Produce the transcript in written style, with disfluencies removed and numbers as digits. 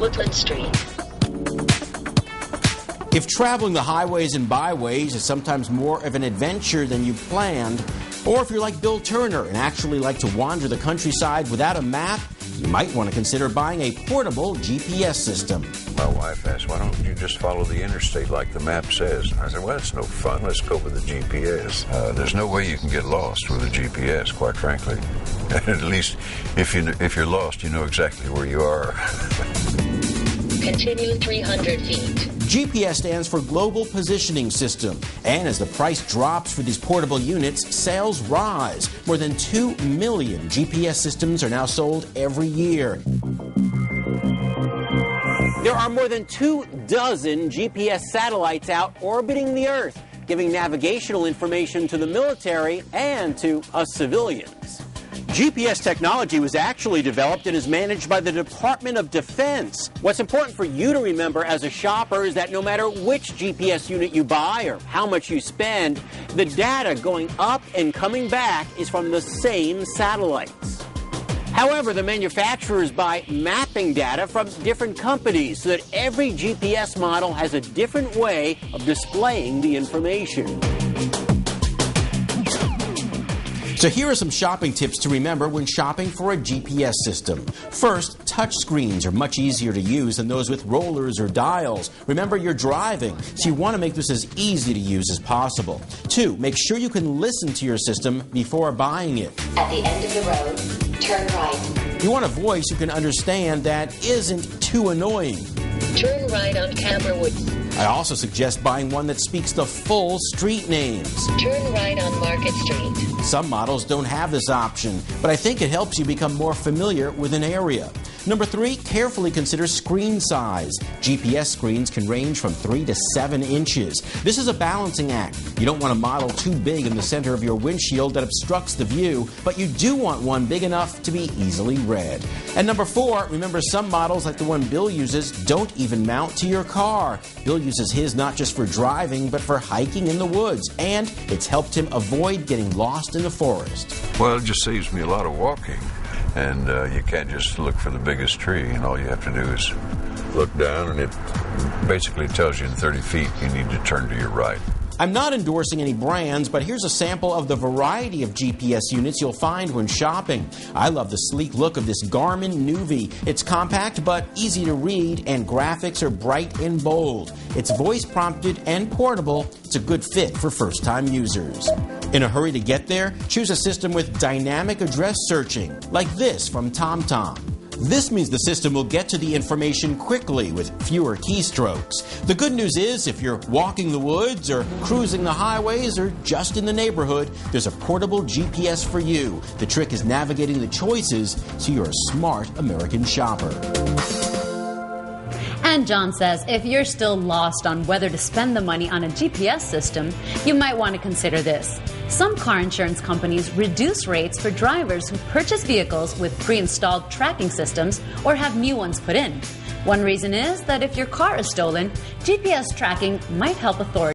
Woodland Street. If traveling the highways and byways is sometimes more of an adventure than you planned, or if you're like Bill Turner and actually like to wander the countryside without a map, you might want to consider buying a portable GPS system. My wife asked, why don't you just follow the interstate like the map says? I said, well, it's no fun. Let's go with the GPS. There's no way you can get lost with a GPS, quite frankly. At least if you're lost, you know exactly where you are. Continue 300 feet. GPS stands for Global Positioning System, and as the price drops for these portable units, sales rise. More than 2 million GPS systems are now sold every year. There are more than 24 GPS satellites out orbiting the Earth, giving navigational information to the military and to us civilians. GPS technology was actually developed and is managed by the Department of Defense. What's important for you to remember as a shopper is that no matter which GPS unit you buy or how much you spend, the data going up and coming back is from the same satellites. However, the manufacturers buy mapping data from different companies so that every GPS model has a different way of displaying the information. So here are some shopping tips to remember when shopping for a GPS system. First, touch screens are much easier to use than those with rollers or dials. Remember, you're driving, so you want to make this as easy to use as possible. 2, make sure you can listen to your system before buying it. At the end of the road, turn right. You want a voice you can understand that isn't too annoying. Turn right on Camberwood. I also suggest buying one that speaks the full street names. Turn right on Market Street. Some models don't have this option, but I think it helps you become more familiar with an area. Number 3, carefully consider screen size. GPS screens can range from 3 to 7 inches. This is a balancing act. You don't want a model too big in the center of your windshield that obstructs the view, but you do want one big enough to be easily read. And number 4, remember some models like the one Bill uses don't even mount to your car. Bill uses his not just for driving, but for hiking in the woods, and it's helped him avoid getting lost in the forest. Well, it just saves me a lot of walking. And you can't just look for the biggest tree, and all you have to do is look down, and it basically tells you in 30 feet you need to turn to your right. I'm not endorsing any brands, but here's a sample of the variety of GPS units you'll find when shopping. I love the sleek look of this Garmin Nuvi. It's compact but easy to read, and graphics are bright and bold. It's voice prompted and portable. It's a good fit for first-time users. In a hurry to get there, choose a system with dynamic address searching, like this from TomTom. This means the system will get to the information quickly with fewer keystrokes. The good news is if you're walking the woods or cruising the highways or just in the neighborhood, there's a portable GPS for you. The trick is navigating the choices so you're a smart American shopper. And John says if you're still lost on whether to spend the money on a GPS system, you might want to consider this. Some car insurance companies reduce rates for drivers who purchase vehicles with pre-installed tracking systems or have new ones put in. One reason is that if your car is stolen, GPS tracking might help authorities